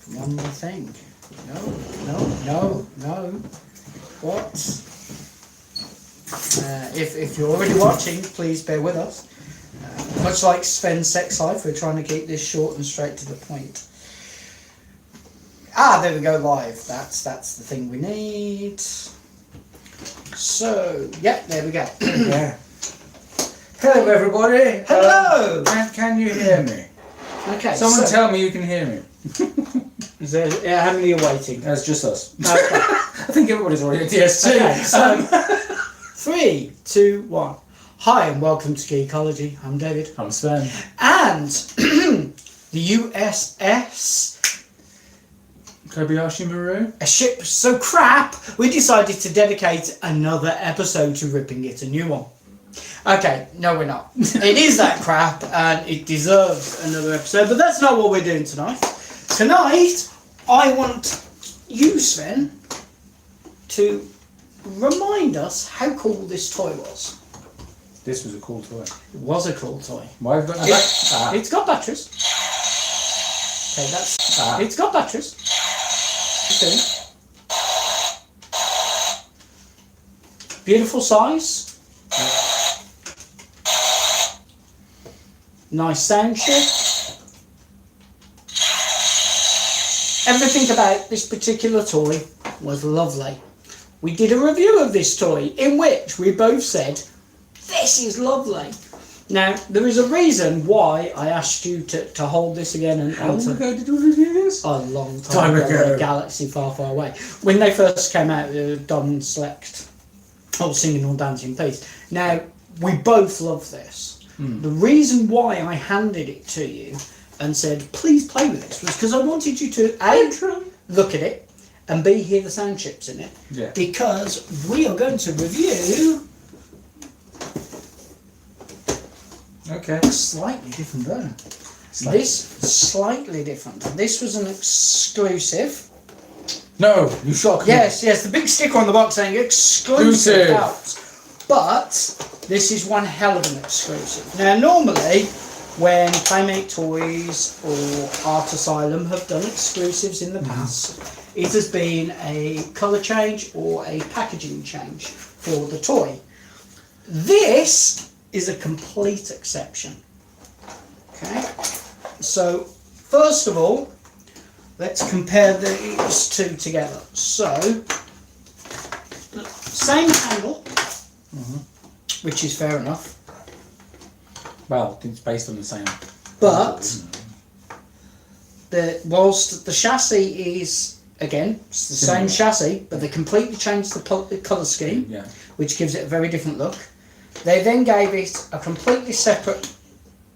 One more thing. No. What? If you're already watching, please bear with us. Much like Sven's sex life, we're trying to keep this short and straight to the point. There we go, live. That's the thing we need. So, yep, there we go. Yeah. Hello, everybody. Hello. Can you hear me? Okay. Someone tell me you can hear me. Is there, how many are waiting? That's just us. Okay. I think everybody's already at yes. Okay, so 3, 2, 1. Hi and welcome to Geekology. I'm David. I'm Sven. And the USS Kobayashi Maru. A ship so crap, we decided to dedicate another episode to ripping it a new one. Okay, no we're not. It is that crap and it deserves another episode, but that's not what we're doing tonight. Tonight, I want you, Sven, to remind us how cool this toy was. This was a cool toy. It was a cool toy. Why have got It's got batteries. Okay, that's... It's got batteries. Okay. Beautiful size. Nice sound chip. Everything about this particular toy was lovely. We did a review of this toy in which we both said, this is lovely. Now, there is a reason why I asked you to hold this again. And How long ago did you review this? A long time ago. In a galaxy far, far away. When they first came out, Don Select, Singing or Dancing Peace. Now, we both love this. The reason why I handed it to you and said, please play with this, was because I wanted you to A, look at it, and B, hear the sound chips in it. Yeah. Because we are going to review a slightly different version. Slightly different. This was an exclusive. No, you shocked me. Yes, the big sticker on the box saying exclusive helps. But this is one hell of an exclusive. Now, normally, when Playmate Toys or Art Asylum have done exclusives in the past, it has been a colour change or a packaging change for the toy. This is a complete exception. Okay, so first of all, let's compare these two together. So, same handle, which is fair enough. Well, it's based on the same. But whilst the chassis is, again, it's the same chassis, but they completely changed the colour scheme, which gives it a very different look. They then gave it a completely separate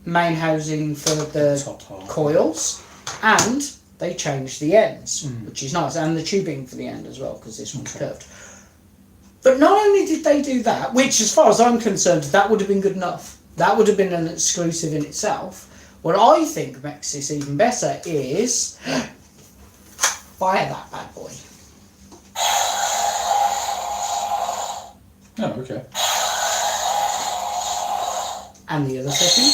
main housing for the coils, and they changed the ends, which is nice, and the tubing for the end as well, because this one's curved. But not only did they do that, which as far as I'm concerned, that would have been good enough. That would have been an exclusive in itself. What I think makes this even better is fire that bad boy. Oh, okay. And the other setting.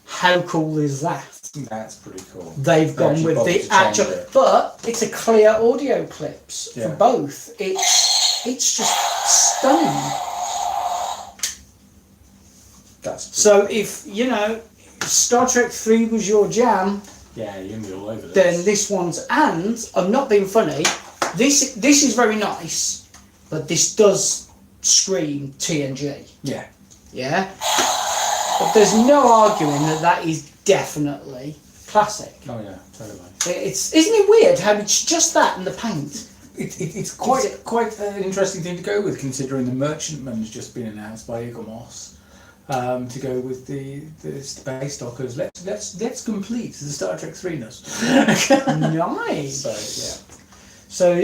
How cool is that? That's pretty cool. They've gone with the actual, but it's a clear audio clips for both. It's just stunning. So if Star Trek 3 was your jam, you're gonna be all over this. Then this one's, and I'm not being funny. This is very nice, but this does scream TNG. Yeah. But there's no arguing that is definitely classic. Oh yeah, totally. Isn't it weird how it's just that and the paint? It's quite an interesting thing to go with, considering the Merchantman's just been announced by Igor Moss. To go with the space dockers. Let's complete the Star Trek 3-ness. Nice. So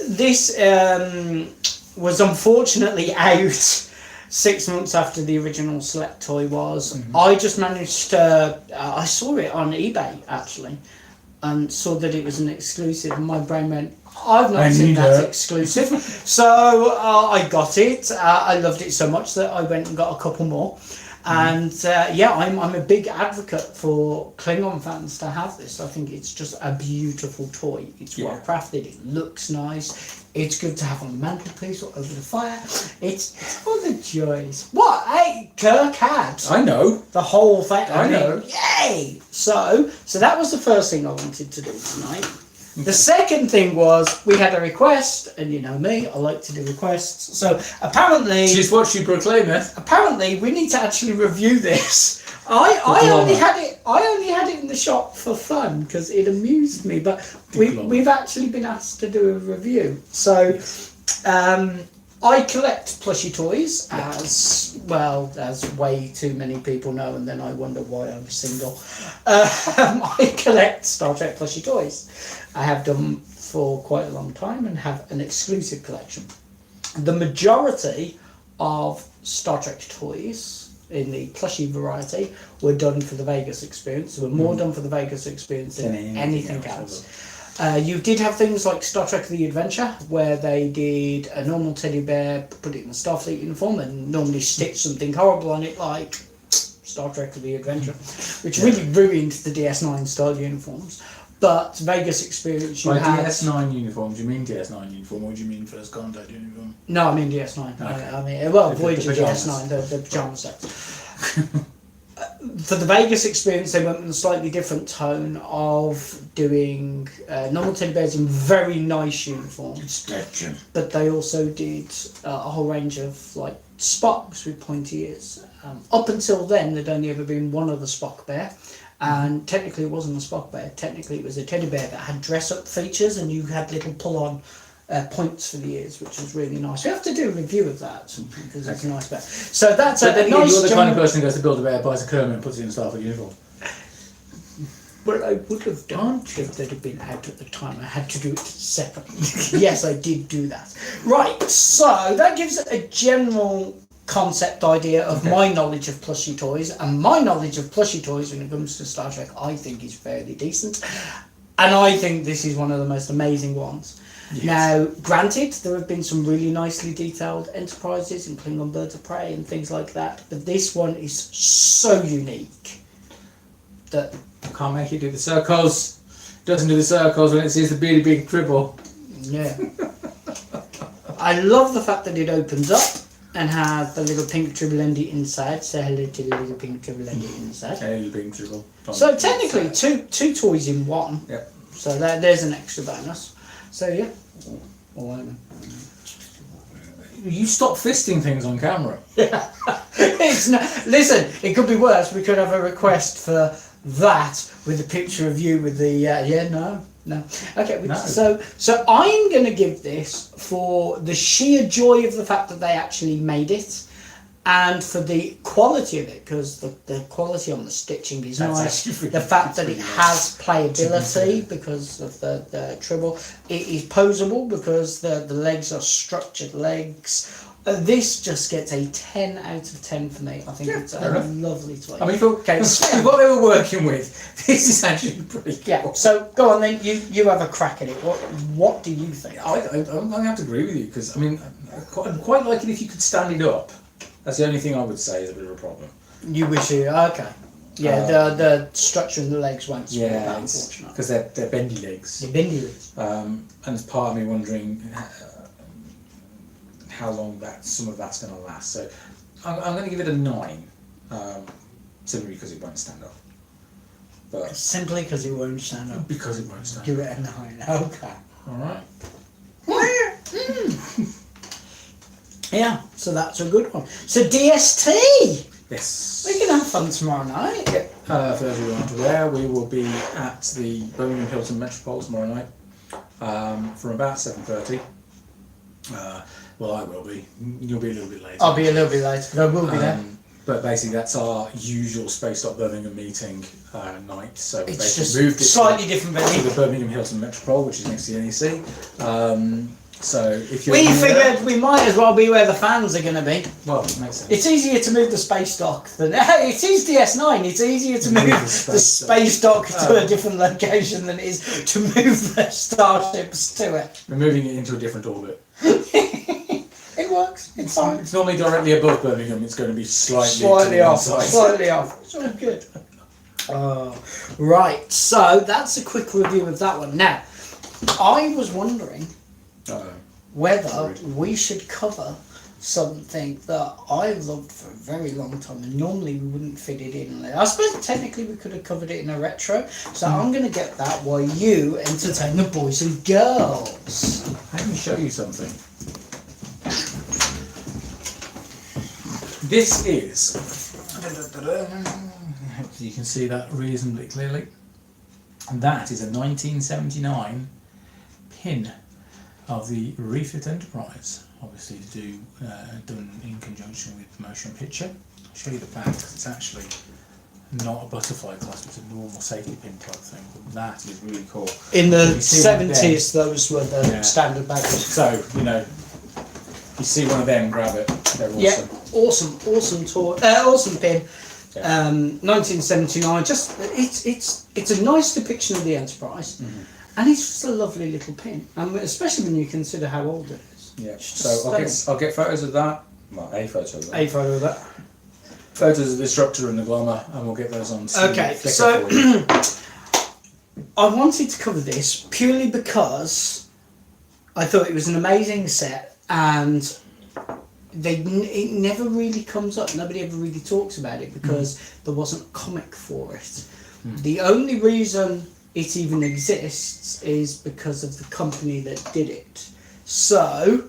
this was unfortunately out 6 months after the original Select toy was. I just managed to, I saw it on eBay actually, and saw that it was an exclusive, and my brain went, I've not seen that exclusive. So I got it. I loved it so much that I went and got a couple more. And I'm a big advocate for Klingon fans to have this. I think it's just a beautiful toy. It's well crafted, it looks nice, it's good to have on the mantelpiece or over the fire. It's all the joys. What? Hey, Kirk had. I know. The whole thing. I know. Yay! So that was the first thing I wanted to do tonight. The second thing was we had a request, and you know me, I like to do requests. So apparently, She's what she proclaimeth. apparently we need to actually review this. I only had it in the shop for fun because it amused me, but we've actually been asked to do a review. So I collect plushie toys, as well as way too many people know, and then I wonder why I'm single. I collect Star Trek plushie toys. I have done for quite a long time and have an exclusive collection. The majority of Star Trek toys in the plushie variety were done for the Vegas experience. Were more done for the Vegas experience than anything else. You did have things like Star Trek The Adventure, where they did a normal teddy bear, put it in a Starfleet uniform, and normally stitch something horrible on it, like Star Trek The Adventure, which really ruined the DS9 style uniforms. But Vegas experience, you By had... DS9 uniform, do you mean DS9 uniform, or do you mean First Contact uniform? No, I mean DS9. Okay. I mean, well, The Voyager pyjamas. DS9, the pyjama sets. For the Vegas experience, they went with a slightly different tone of doing normal teddy bears in very nice uniforms. But they also did a whole range of like Spocks with pointy ears. Up until then, there'd only ever been one other Spock bear. And technically it wasn't a Spock bear, technically it was a teddy bear that had dress-up features, and you had little pull-on points for the ears, which was really nice. We have to do a review of that, because it's a nice bear. So that's But then nice you're the kind of person who goes to build a bear, buys a Kermit and puts it in a Starfleet uniform. Well, I would have done if they'd have been out at the time. I had to do it separately. Yes, I did do that. Right, so that gives it a general concept idea of my knowledge of plushie toys, and my knowledge of plushie toys when it comes to Star Trek I think is fairly decent, and I think this is one of the most amazing ones. Yes. Now granted, there have been some really nicely detailed Enterprises and Klingon Birds of Prey and things like that, but this one is so unique that I can't make it do the circles. It doesn't do the circles when it sees the really big dribble. Yeah. I love the fact that it opens up and has the little pink Tribblendi inside. Say hello to the little pink Tribblendi inside. Hey, pink dribble. So technically, two toys in one. Yep. So there's an extra bonus. So yeah. You stop fisting things on camera. It's not, listen, it could be worse. We could have a request for that with a picture of you with the no. Okay, No. So I'm going to give this for the sheer joy of the fact that they actually made it, and for the quality of it, because the quality on the stitching is nice. The fact that it has playability because of the tribble. It is posable because the legs are structured legs. This just gets a 10 out of 10 for me. I think it's a lovely toy. I mean, what they were working with, this is actually pretty cool. Yeah, so go on then, you have a crack at it. What do you think? I'm going to have to agree with you, because I mean, I'd quite like it if you could stand it up. That's the only thing I would say is a bit of a problem. You wish you, okay. Yeah, the structure in the legs won't support that, unfortunately. Because they're bendy legs. They're bendy legs. And it's part of me wondering how long some of that's going to last. So I'm going to give it a 9, simply because it won't stand up. But simply because it won't stand up. Because it won't stand Give up. it a 9. Okay. All right. Yeah, so that's a good one. So DST. Yes. We can have fun tomorrow night. For those who aren't aware, we will be at the Birmingham Hilton Metropole tomorrow night from about 7:30. Well, I will be. You'll be a little bit later. I'll be a little bit late, but I will be there. But basically, that's our usual Space Birmingham meeting night. So we It's basically just moved it slightly different to venue. the Birmingham Hilton Metropole, which is next to the NEC. So if you're We new there- figured we might as well be where the fans are going to be. well, it makes sense. It's easier to move the space dock than it is DS9. It's easier to move the space dock to a different location than it is to move the starships to it. We're moving it into a different orbit. It works. It's fine. It's normally directly above Birmingham. It's going to be slightly off. Side. Slightly off. It's all good. Right. So that's a quick review of that one. Now, I was wondering whether we should cover something that I loved for a very long time, and normally we wouldn't fit it in. I suppose technically we could have covered it in a retro, so I'm going to get that while you entertain the boys and girls. Let me show you something. This is, you can see that reasonably clearly, and that is a 1979 pin of the Refit Enterprise, obviously done in conjunction with motion picture. I'll show you the back because it's actually not a butterfly clasp, it's a normal safety pin type thing, but that is really cool. In the 70s those were the standard badges. So, you see one of them, grab it, they're awesome. Yeah, awesome toy, awesome pin. 1979, just it's a nice depiction of the Enterprise. And it's just a lovely little pin, especially when you consider how old it is. Yeah. So I'll get photos of that. Well, a photo of that. A photo of that. Photos of the Disruptor and the Glommer, and we'll get those on. Okay. So I wanted to cover this purely because I thought it was an amazing set, and it never really comes up. Nobody ever really talks about it because there wasn't a comic for it. The only reason it even exists is because of the company that did it. So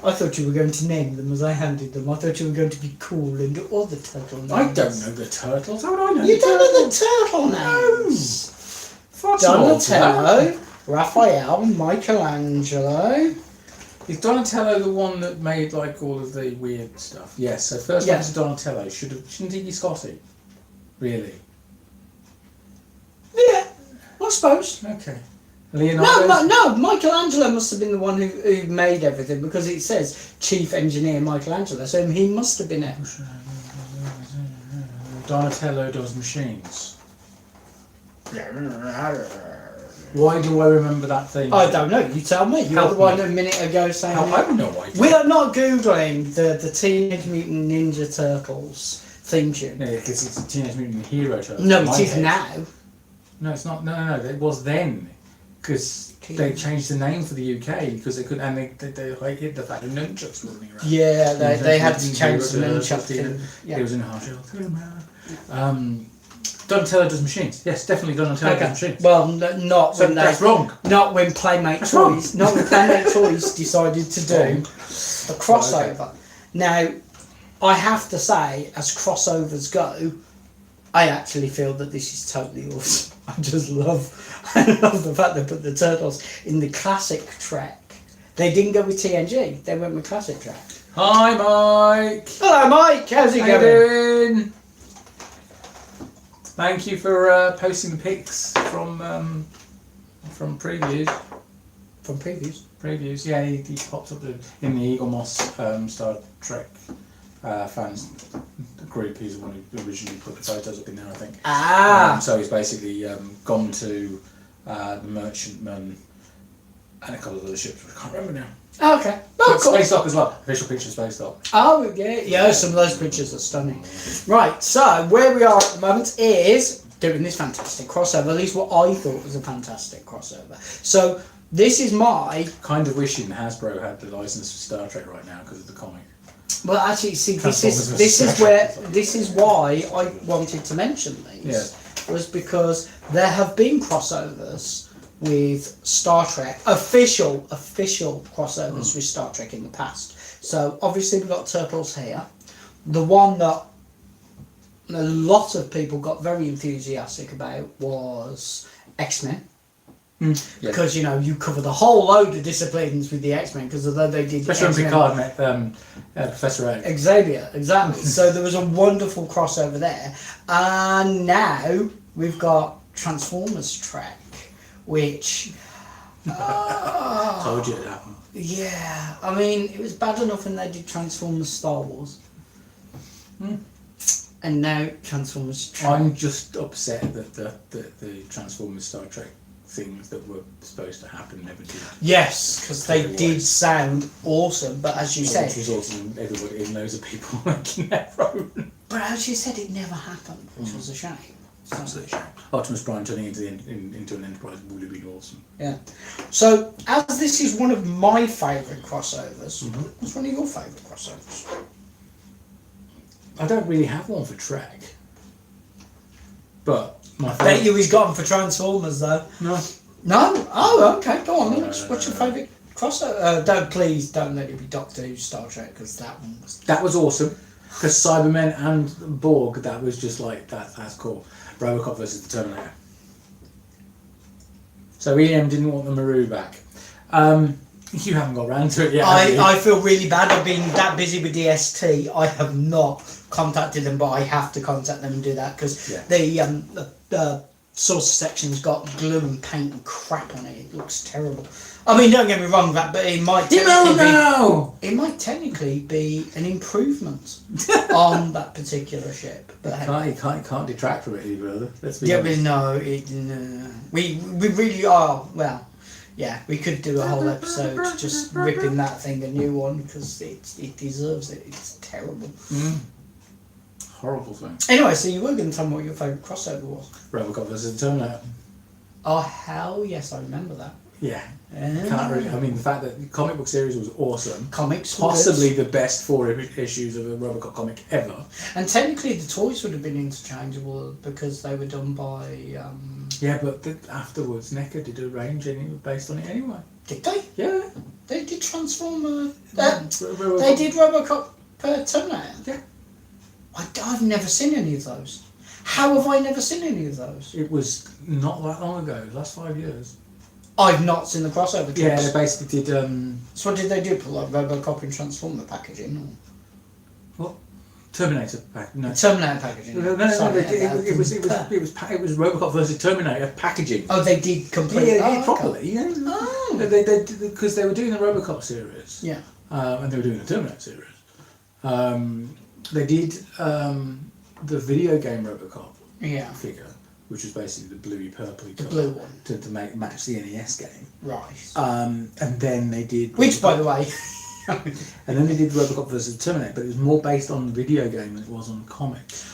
I thought you were going to name them as I handed them. I thought you were going to be cool and do all the turtle names. I don't know the turtles. How would I know? You don't know the turtle names? No. Donatello, Raphael, Michelangelo. Is Donatello the one that made like all of the weird stuff? Yes. So first one is Donatello. Shouldn't he be Scotty? Really? Yeah, I suppose. Okay. Leonardo. No. Michelangelo must have been the one who made everything because it says Chief Engineer Michelangelo, so he must have been it. Donatello does machines. Why do I remember that thing? I don't know. You tell me. You were the one a minute ago saying. I have no idea. We are not googling the Teenage Mutant Ninja Turtles theme tune. Yeah, because it's a Teenage Mutant Hero Turtles. No, it is now. No, it's not. No. It was then, because they changed the name for the UK because they couldn't, and they hid the fact that nunchucks were running around. Yeah, they had to change the nunchuck. It was in Hard Shell. Donatello does machines. Yes, definitely Donatello does machines. Well, not so when that's wrong. Not when Playmate Toys. Not when Playmate Toys decided to do a crossover. Okay. Now, I have to say, as crossovers go, I actually feel that this is totally awesome. I love the fact they put the turtles in the classic Trek. They didn't go with TNG. They went with classic Trek. Hi, Mike. Hello, Mike. How's it going? Thank you for posting the pics from previews. From previews? Previews, yeah. He popped up in the Eagle Moss Star Trek fans group. He's the one who originally put the photos up in there, I think. So he's basically gone to the Merchantman and a couple of other ships, which I can't remember now. Oh, okay. Oh, cool. Space Dock as well. Official picture of Space Dock. Oh, yeah, some of those pictures are stunning. Right, so where we are at the moment is doing this fantastic crossover, at least what I thought was a fantastic crossover. So this is my... Kind of wishing Hasbro had the license for Star Trek right now because of the comic. Well, actually, see, this is why I wanted to mention these, was because there have been crossovers with Star Trek, official crossovers with Star Trek in the past. So obviously we've got Turtles here. The one that a lot of people got very enthusiastic about was X-Men. Because you cover the whole load of disciplines with the X-Men, because although they did especially Picard met Professor X. Xavier, exactly. So there was a wonderful crossover there, and now we've got Transformers Trek, which told you it happened. Yeah, I mean it was bad enough when they did Transformers Star Wars, and now Transformers Trek. I'm just upset that the Transformers Star Trek things that were supposed to happen never did. Yes, because they did sound awesome, but as you said... Which was awesome, everybody, loads of people making their own. But as you said, it never happened, which was a shame. Absolutely shame. Optimus Prime turning into an Enterprise would have been awesome. Yeah. So, as this is one of my favourite crossovers, what's one of your favourite crossovers? I don't really have one for Trek. But my I bet you he's got them for Transformers, though. No. No? Oh, okay. Go on. What's your favourite crossover? Please don't let it be Doctor Who Star Trek, because that one was... That was awesome. Because Cybermen and Borg, that was just like, that's cool. Robocop versus the Terminator. So EM didn't want the Maru back. You haven't got around to it yet. I feel really bad. I've been that busy with the ST. I have not contacted them, but I have to contact them and do that because the saucer section's got glue and paint and crap on it. It looks terrible. I mean, don't get me wrong, that, but it might technically be an improvement on that particular ship. But you can't detract from it either, brother. Let's be honest. No. We really are. Well, yeah, we could do a whole episode just ripping that thing a new one because it deserves it. It's terrible. Horrible thing. Anyway, so you were going to tell me what your favourite crossover was. Robocop versus the Terminator. Oh, hell yes, I remember that. Yeah. Can't really. I mean, the fact that the comic book series was awesome. Comics possibly the best 4 issues of a Robocop comic ever. And technically, the toys would have been interchangeable because they were done by. Yeah, but afterwards, NECA did a range based on it anyway. Did they? Yeah. They did Transformer. They did Robocop Terminator. Yeah. I've never seen any of those. How have I never seen any of those? It was not that long ago. Last 5 years. I've not seen the crossover clips. Yeah, they basically did. So what did they do? Put like Robocop and Transformer packaging? Or? What? Terminator packaging? No. Terminator packaging. No. It was Robocop versus Terminator packaging. Oh, they did completely. Yeah, properly. Okay. Yeah. Oh. They because they were doing the Robocop series. Yeah. And they were doing the Terminator series. They did the video game Robocop. Yeah. Figure. Which was basically the bluey purpley colour. Blue one. To match the NES game. Right. And then they did... Which, by the way... and then they did Robocop vs. Terminator, but it was more based on the video game than it was on comics.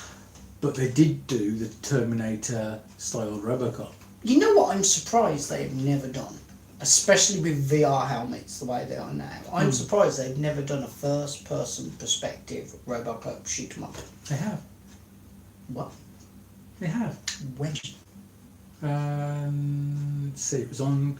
But they did do the Terminator-style Robocop. You know what I'm surprised they've never done? Especially with VR helmets the way they are now. I'm surprised they've never done a first-person perspective Robocop shoot 'em up. They have. What? They have. When? Let's see. It was on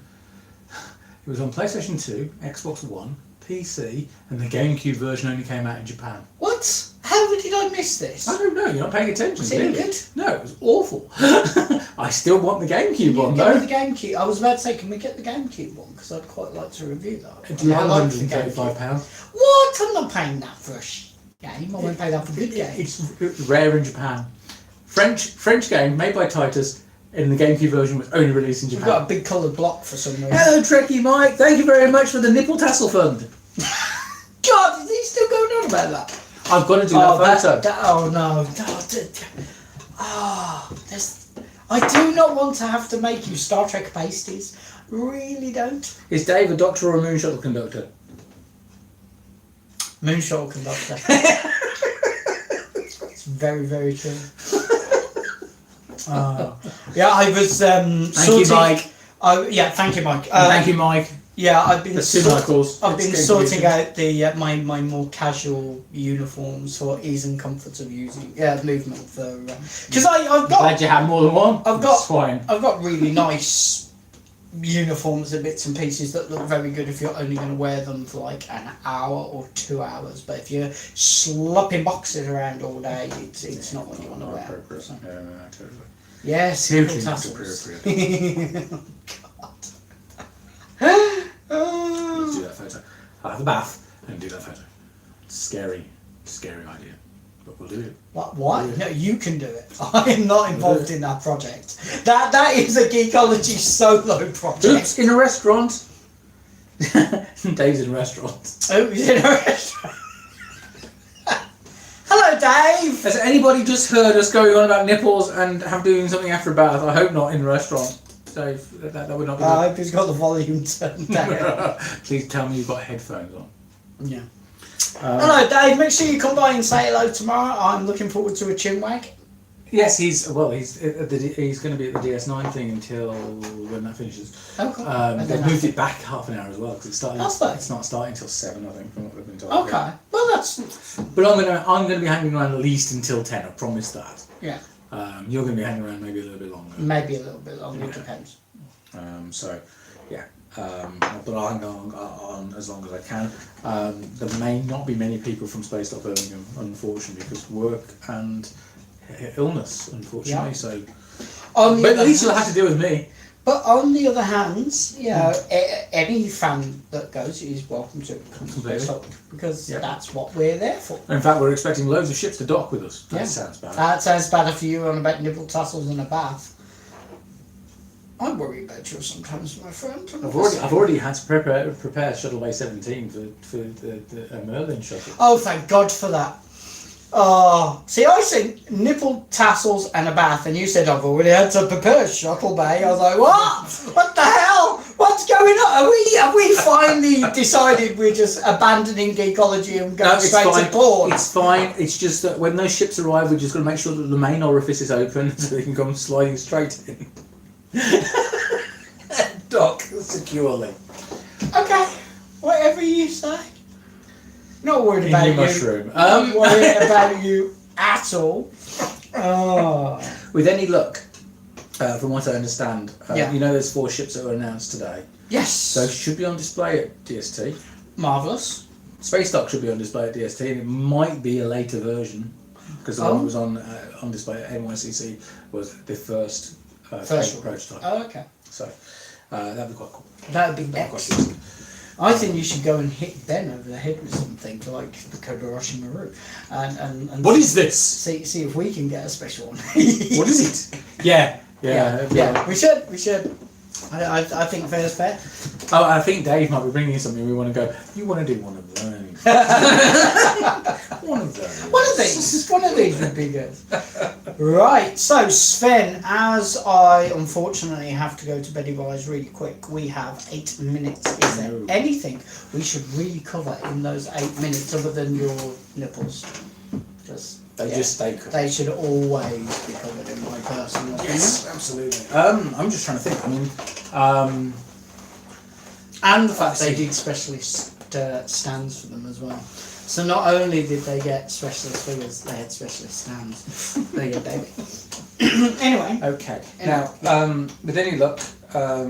PlayStation 2, Xbox One, PC, and the GameCube version only came out in Japan. What? How did I miss this? I don't know. You're not paying attention. Was it good? No, it was awful. I still want the GameCube one though. The GameCube. I was about to say, can we get the GameCube one? Because I'd quite like to review that. Do you have £135? What? I'm not paying that for a game. I won't pay that for good games. It's rare in Japan. French game made by Titus, and the GameCube version was only released in Japan. We've got a big coloured block for some reason. Hello, Trekkie Mike. Thank you very much for the nipple tassel fund. God, is he still going on about that? I've got to do that photo. Oh no! I do not want to have to make you Star Trek pasties. Really don't. Is Dave a doctor or a moon shuttle conductor? Moon shuttle conductor. It's very, very true. Yeah, I was Thank you, Mike. Thank you, Mike. Thank you, Mike. Yeah, I've been sorting out the my more casual uniforms for ease and comfort of using movement for because I've got. Glad you have more than one. I've got really nice uniforms and bits and pieces that look very good if you're only going to wear them for like an hour or 2 hours. But if you're slopping boxes around all day, it's not what you want to wear. So. Totally. Yes, hugely not appropriate. Let's do that photo. I'll have a bath and do that photo. It's scary idea, but we'll do it. What? No, you can do it. I am not involved in that project. That is a Geekology solo project. Oops, in a restaurant. Dave's in a restaurant. Oh, he's in a restaurant. Hello, Dave. Has anybody just heard us going on about nipples and doing something after a bath? I hope not in a restaurant. Dave? That would not be. I hope he's got the volume turned down. Please tell me you've got headphones on. Yeah. Hello, Dave. Make sure you come by and say hello tomorrow. I'm looking forward to a chinwag. Yes, he's going to be at the DS9 thing until when that finishes. Oh, cool. They've moved it back half an hour as well because it's not starting until 7, I think, from what we've been told. Okay, well that's. But I'm gonna be hanging around at least until 10. I promise that. Yeah. You're gonna be hanging around maybe a little bit longer. Maybe a little bit longer. It depends. So, yeah. But I'll hang on as long as I can. There may not be many people from Space Dock Birmingham, unfortunately, because work and illness, unfortunately. Yeah. So, but at least you'll have to deal with me. But on the other hand, you know, any fan that goes is welcome to come to Space Dock because that's what we're there for. In fact, we're expecting loads of ships to dock with us. That sounds bad. That sounds better for you on about nipple tassels and a bath. I worry about you sometimes, my friend. I've already had to prepare Shuttle Bay 17 for the Merlin shuttle. Oh, thank God for that. Oh, see, I said nipple tassels and a bath, and you said I've already had to prepare Shuttle Bay. I was like, what? What the hell? What's going on? Have we finally decided we're just abandoning Geekology and going straight to porn? It's fine. It's just that when those ships arrive, we're just going to make sure that the main orifice is open so they can come sliding straight in. Dock securely. Okay, whatever you say. Not worried about you. Mushroom. Not worried about you at all. Oh. With any luck, from what I understand, you know there's 4 ships that were announced today. Yes. Those should be on display at DST. Marvellous. Space Dock should be on display at DST, and it might be a later version because the one that was on display at NYCC was the first prototype. Oh, okay. So that'd be quite cool. That'd be excellent. I think you should go and hit Ben over the head with something like the Kodoroshi Maru, and what is this? See if we can get a special one. What is it? Yeah. We should. I think fair's fair. Oh, I think Dave might be bringing something. We want to go. You want to do one of those? One of those. One of these would be good. Right. So Sven, as I unfortunately have to go to bed advice really quick, we have 8 minutes. Is there anything we should really cover in those 8 minutes other than your nipples? They stay covered. They should always be covered in my personal opinion. Yes, absolutely. I'm just trying to think. I mean, and the fact they did specialist stands for them as well. So not only did they get specialist figures, they had specialist stands. There you go, baby. Anyway. Okay. Now, with any luck, I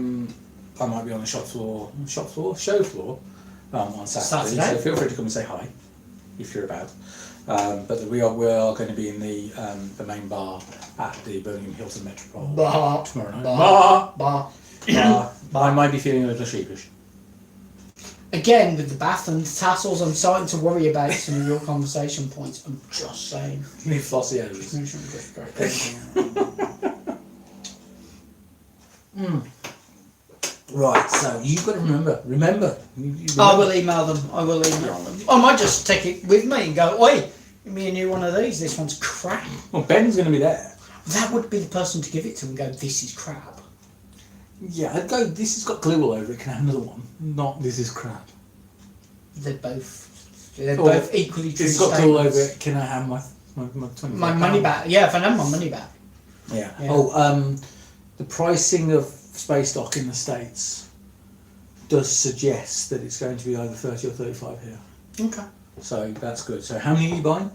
might be on the show floor on Saturday. So feel free to come and say hi if you're about. But we are going to be in the main bar at the Birmingham Hilton Metropole tomorrow night. Bar. I might be feeling a little sheepish. Again, with the bath and the tassels, I'm starting to worry about some of your conversation points. I'm just saying. Leave flossy areas. Right, so you've got to remember. I will email them. I might just take it with me and go, oi, give me a new one of these. This one's crap. Well, Ben's going to be there. That would be the person to give it to and go, this is crap. Yeah, I'd go, this has got glue all over it, can I have another one? Not, this is crap. They're both equally true. It's got glue all over it, can I have my money back? Yeah, if I have my money back. Yeah. The pricing of Space Dock in the States does suggest that it's going to be either 30 or 35 here. Okay. So that's good. So how many are you buying?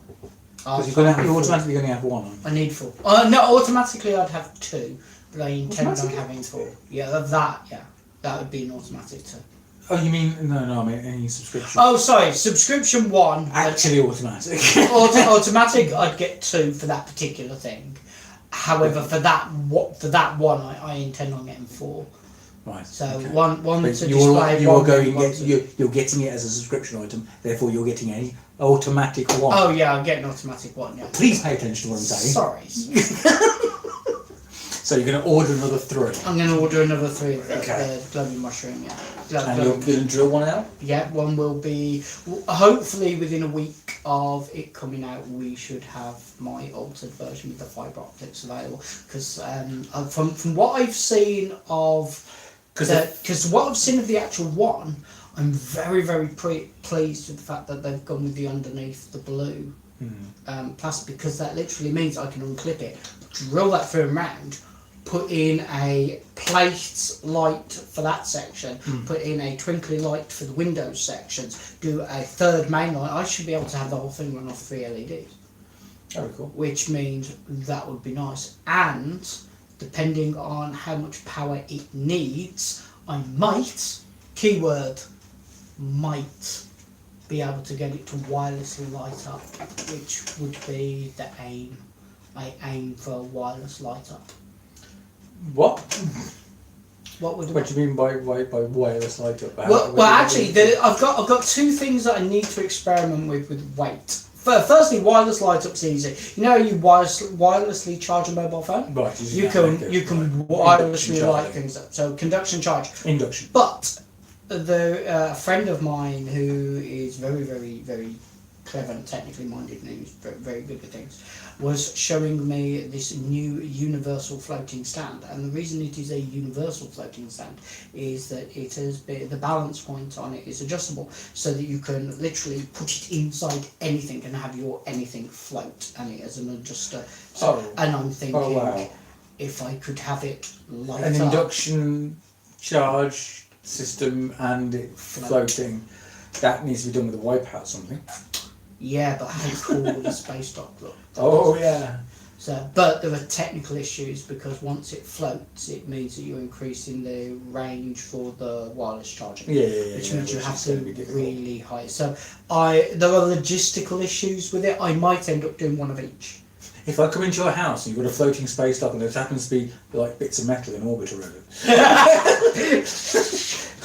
Because you're automatically going to have one. I need 4. No, automatically I'd have 2, but I intend on having 4. Yeah, that would be an automatic 2. Oh, you mean no? I mean any subscription. Oh, sorry, subscription 1. Actually, automatic. Automatic, I'd get 2 for that particular thing. However, for that one, I intend on getting 4. Right. So one to display. You're getting it as a subscription item. Therefore, you're getting an automatic 1. Oh yeah, I'm getting an automatic 1. Yeah. Please pay attention to what I'm saying. Sorry. So you're going to order another 3? I'm going to order another 3 of the Okay. glowing mushroom, yeah. And you're going to drill one out? Yeah, one will be, hopefully within a week of it coming out, we should have my altered version with the fibre optics available. Because from what I've seen of, because what I've seen of the actual one, I'm very, very pleased with the fact that they've gone with the underneath the blue plastic, because that literally means I can unclip it, drill that through and round, put in a plate light for that section, put in a twinkly light for the windows sections, do a third main light. I should be able to have the whole thing run off 3 LEDs. Very cool. Which means that would be nice. And depending on how much power it needs, I might, keyword, might be able to get it to wirelessly light up, which would be the aim. I aim for a wireless light up. What? What do you mean by wireless light up? Well, actually, I've got 2 things that I need to experiment with weight. Firstly, wireless light up's easy. You know, you wirelessly charge a mobile phone. Right. You can wirelessly light things up. So conduction charge. Induction. But a friend of mine who is very, very, very clever and technically minded, and he's very, very good at things, was showing me this new universal floating stand. And the reason it is a universal floating stand is that it has the balance point on it is adjustable, so that you can literally put it inside anything and have your anything float, and it as an adjuster. And I'm thinking, if I could have it light an up, induction charge system and it floating, that needs to be done with a wipeout something. Yeah, but how cool would a space dock look? Oh yeah. So, but there are technical issues, because once it floats, it means that you're increasing the range for the wireless charging. Yeah. Which means you have to really high. So there are logistical issues with it. I might end up doing one of each. If I come into your house and you've got a floating space dock and there happens to be like bits of metal in orbit around it.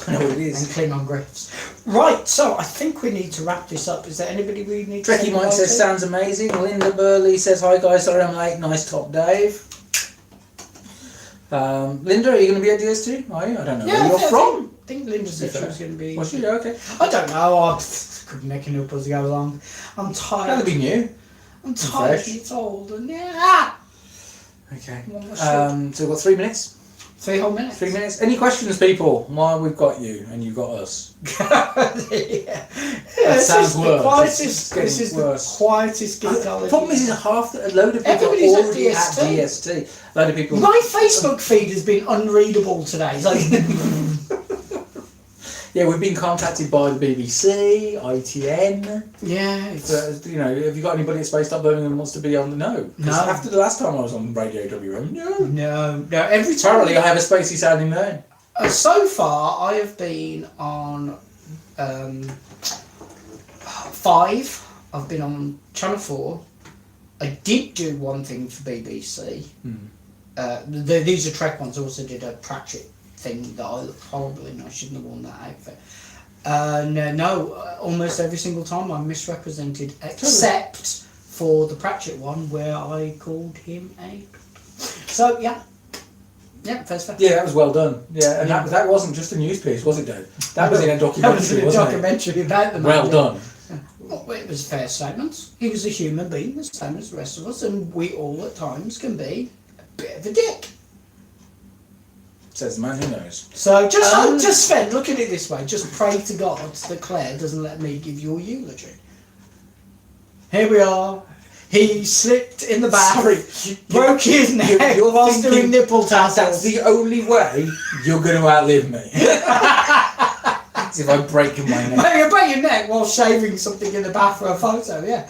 I know what it is. And Klingon griffs. Right, so I think we need to wrap this up. Is there anybody we need to Trekkie Mike says, sounds amazing. Linda Burley says, hi guys, sorry I'm late. Nice top, Dave. Linda, are you going to be at DS2? Are you? I don't know where you're from. I think Linda said she was going to be. Was she? Okay. I don't know. I couldn't make it up as I go along. I'm tired. That'll be new. I'm tired. It's old. And Okay. So we've got 3 minutes. 3 whole minutes. 3 minutes. Any questions, people? While we've got you and you've got us. That sounds worse. This is the quietest Geekology. Problem is, a load of people Everybody's are already at DST. A load of people. My Facebook feed has been unreadable today. It's like yeah, we've been contacted by the BBC, ITN. Yeah. Have you got anybody at Space Birmingham who wants to be on the no? No. After the last time I was on Radio WM, No. Every time. Apparently, I have a spacey sounding name. So far, I have been on 5. I've been on Channel 4. I did do one thing for BBC. These are Trek ones. I also did a Pratchett thing that I looked horrible in. I shouldn't have worn that outfit. Almost every single time I'm misrepresented, except for the Pratchett one where I called him a. So yeah, first fair. Yeah, that was well done. Yeah, and that wasn't just a news piece, was it, Dave? That was in a documentary. That was in a documentary about the man. Well done. Well, it was a fair statement. He was a human being, the same as the rest of us, and we all at times can be a bit of a dick. Says the man who knows. So just Sven, look at it this way. Just pray to God that Claire doesn't let me give your eulogy. Here we are. He slipped in the bath, broke his neck whilst doing nipple tassels. That's the only way you're going to outlive me. If I break my neck. Well, you break your neck while shaving something in the bath for a photo, yeah.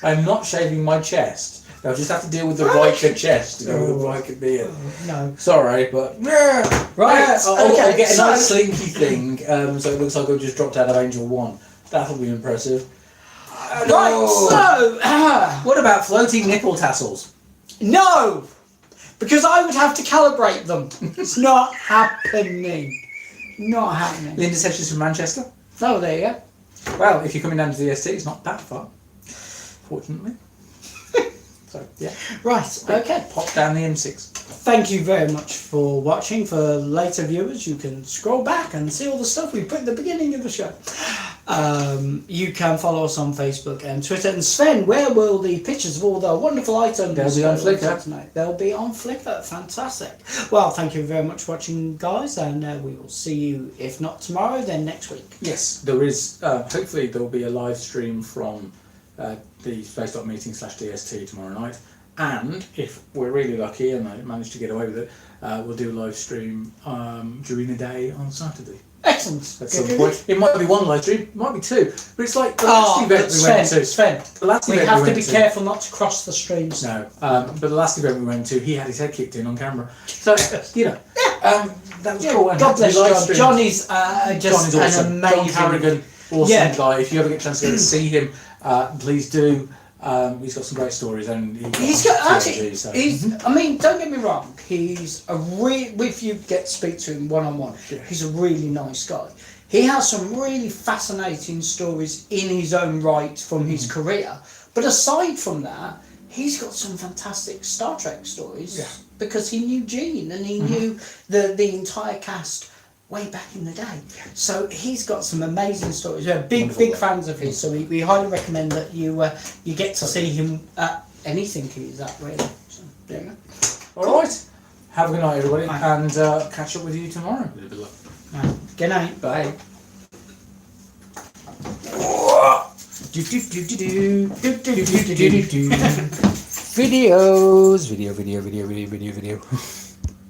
I'm not shaving my chest. I'll just have to deal with the Riker chest to go with the Riker beard. No. Sorry, but... Right, I'll get a nice slinky thing, so it looks like I've just dropped out of Angel 1. That'll be impressive. Right, so... what about floating nipple tassels? No! Because I would have to calibrate them. It's not happening. Not happening. Linda says she's from Manchester. Oh, there you go. Well, if you're coming down to the DST, it's not that far, fortunately. So Yeah. Right, okay. Pop down the M6. Thank you very much for watching. For later viewers, you can scroll back and see all the stuff we put at the beginning of the show. You can follow us on Facebook and Twitter. And Sven, where will the pictures of all the wonderful items They'll be on Flickr tonight? They'll be on Flickr. Fantastic. Well, thank you very much for watching, guys, and we will see you, if not tomorrow, then next week. Yes, there is. Hopefully, there will be a live stream from the Space Dock meeting /DST tomorrow night. And if we're really lucky and I manage to get away with it, we'll do a live stream during the day on Saturday. Excellent. At some point. It might be one live stream, it might be two. But it's like the last event we went to. Sven, we have to be careful not to cross the streams. No, but the last event we went to, he had his head kicked in on camera. So, you know, that was cool. And God bless John. John is just John is awesome. an amazing... John Carrigan, awesome guy. If you ever get a chance to go and see him, please do. He's got some great stories, and he's got actually. So. I mean, don't get me wrong. He's a if you get to speak to him one-on-one, he's a really nice guy. He has some really fascinating stories in his own right from his career. But aside from that, he's got some fantastic Star Trek stories because he knew Gene and he knew the entire cast way back in the day. So he's got some amazing stories. We're big fans of his, so we highly recommend that you get to see him at anything he's at, really. So, there you go. All right. Have a good night, everybody, and catch up with you tomorrow. Good night. Bye. Videos. Video.